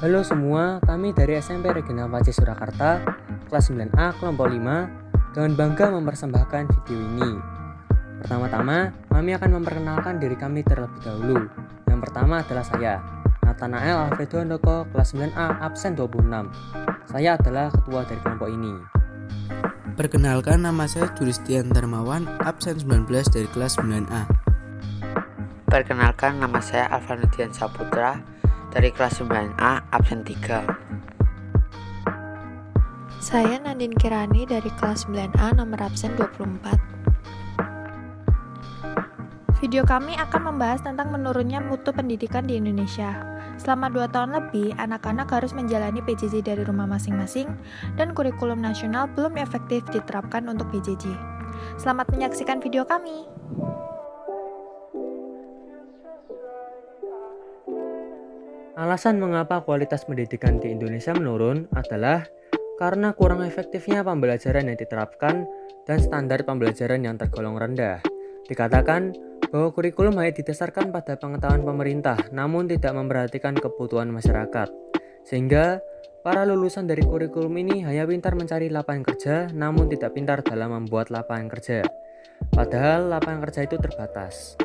Halo semua, kami dari SMP Regional Pacis Surakarta, kelas 9A kelompok 5, dengan bangga mempersembahkan video ini. Pertama-tama, kami akan memperkenalkan diri kami terlebih dahulu. Yang pertama adalah saya, Nathanael Alfredo Handoko, kelas 9A, absen 26. Saya adalah ketua dari kelompok ini. Perkenalkan, nama saya Julistian Darmawan, absen 19 dari kelas 9A. Perkenalkan, nama saya Alvanudian Saputra dari kelas 9A, absen 3. Saya Nadine Kirani dari kelas 9A, nomor absen 24. Video kami akan membahas tentang menurunnya mutu pendidikan di Indonesia. Selama 2 tahun lebih, anak-anak harus menjalani PJJ dari rumah masing-masing dan kurikulum nasional belum efektif diterapkan untuk PJJ. Selamat menyaksikan video kami. Alasan mengapa kualitas pendidikan di Indonesia menurun adalah karena kurang efektifnya pembelajaran yang diterapkan dan standar pembelajaran yang tergolong rendah. Dikatakan bahwa kurikulum hanya didasarkan pada pengetahuan pemerintah namun tidak memperhatikan kebutuhan masyarakat. Sehingga para lulusan dari kurikulum ini hanya pintar mencari lapangan kerja namun tidak pintar dalam membuat lapangan kerja. Padahal lapangan kerja itu terbatas.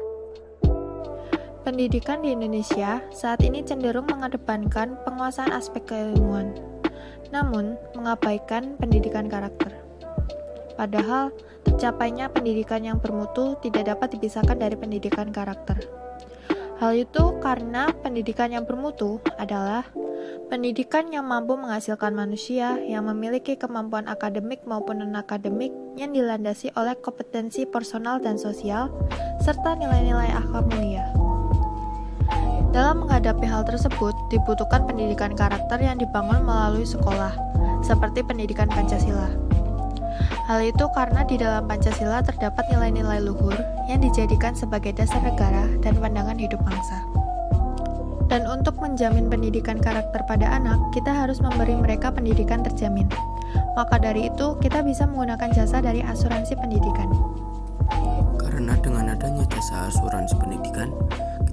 Pendidikan di Indonesia saat ini cenderung mengedepankan penguasaan aspek keilmuan, namun mengabaikan pendidikan karakter. Padahal, tercapainya pendidikan yang bermutu tidak dapat dipisahkan dari pendidikan karakter. Hal itu karena pendidikan yang bermutu adalah pendidikan yang mampu menghasilkan manusia yang memiliki kemampuan akademik maupun non-akademik yang dilandasi oleh kompetensi personal dan sosial, serta nilai-nilai akhlak mulia. Dalam menghadapi hal tersebut, dibutuhkan pendidikan karakter yang dibangun melalui sekolah, seperti pendidikan Pancasila. Hal itu karena di dalam Pancasila terdapat nilai-nilai luhur yang dijadikan sebagai dasar negara dan pandangan hidup bangsa. Dan untuk menjamin pendidikan karakter pada anak, kita harus memberi mereka pendidikan terjamin. Maka dari itu, kita bisa menggunakan jasa dari asuransi pendidikan. Karena dengan adanya jasa asuransi pendidikan,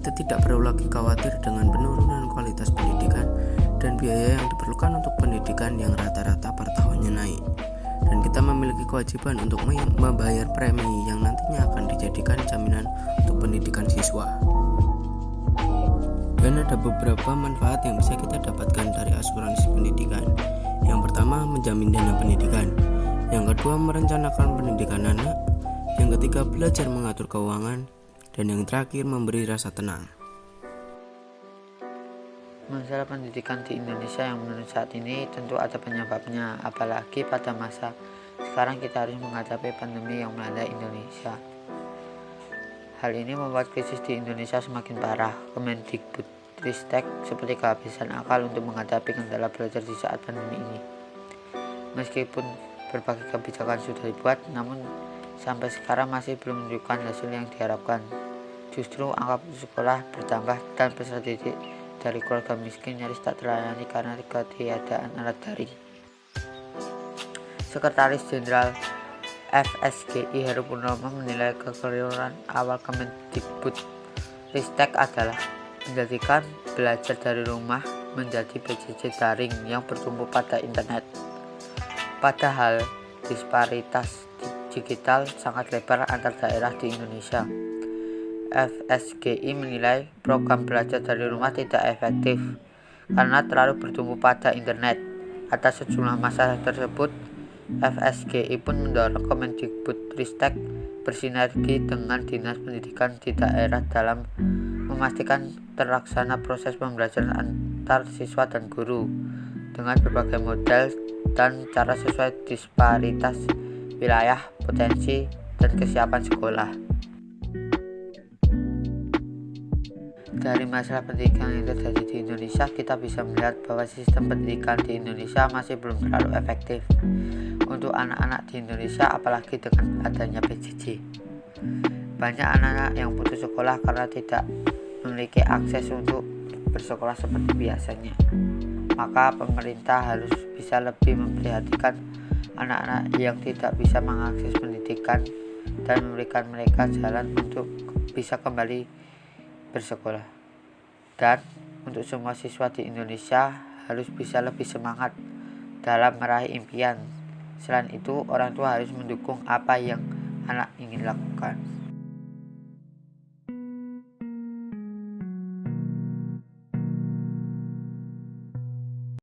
kita tidak perlu lagi khawatir dengan penurunan kualitas pendidikan dan biaya yang diperlukan untuk pendidikan yang rata-rata per tahunnya naik. Dan kita memiliki kewajiban untuk membayar premi yang nantinya akan dijadikan jaminan untuk pendidikan siswa. Dan ada beberapa manfaat yang bisa kita dapatkan dari asuransi pendidikan. Yang pertama, menjamin dana pendidikan. Yang kedua, merencanakan pendidikan anak. Yang ketiga, belajar mengatur keuangan. Dan yang terakhir, memberi rasa tenang. Masalah pendidikan di Indonesia yang menurut saat ini tentu ada penyebabnya, apalagi pada masa sekarang kita harus menghadapi pandemi yang melanda Indonesia. Hal ini membuat krisis di Indonesia semakin parah. Kemendikbudristek seperti kehabisan akal untuk menghadapi kendala belajar di saat pandemi ini. Meskipun berbagai kebijakan sudah dibuat, namun sampai sekarang masih belum menunjukkan hasil yang diharapkan. Justru angka putus sekolah bertambah dan peserta didik dari keluarga miskin nyaris tak terlayani karena ketiadaan alat daring. Sekretaris Jenderal FSGI Heru Purnomo menilai kekeliruan awal Kemendikbudristek adalah menjadikan belajar dari rumah menjadi PJJ daring yang bertumpu pada internet. Padahal disparitas digital sangat lebar antar daerah di Indonesia. FSGI menilai program belajar dari rumah tidak efektif karena terlalu bertumpu pada internet. Atas sejumlah masalah tersebut, FSGI pun mendorong Kemendikbudristek bersinergi dengan Dinas Pendidikan di daerah dalam memastikan terlaksana proses pembelajaran antar siswa dan guru dengan berbagai model dan cara sesuai disparitas wilayah, potensi, dan kesiapan sekolah. Dari masalah pendidikan yang terjadi di Indonesia, kita bisa melihat bahwa sistem pendidikan di Indonesia masih belum terlalu efektif untuk anak-anak di Indonesia, apalagi dengan adanya PJJ. Banyak anak-anak yang putus sekolah karena tidak memiliki akses untuk bersekolah seperti biasanya. Maka pemerintah harus bisa lebih memperhatikan anak-anak yang tidak bisa mengakses pendidikan dan memberikan mereka jalan untuk bisa kembali bersekolah. Dan untuk semua siswa di Indonesia harus bisa lebih semangat dalam meraih impian. Selain itu, orang tua harus mendukung apa yang anak ingin lakukan.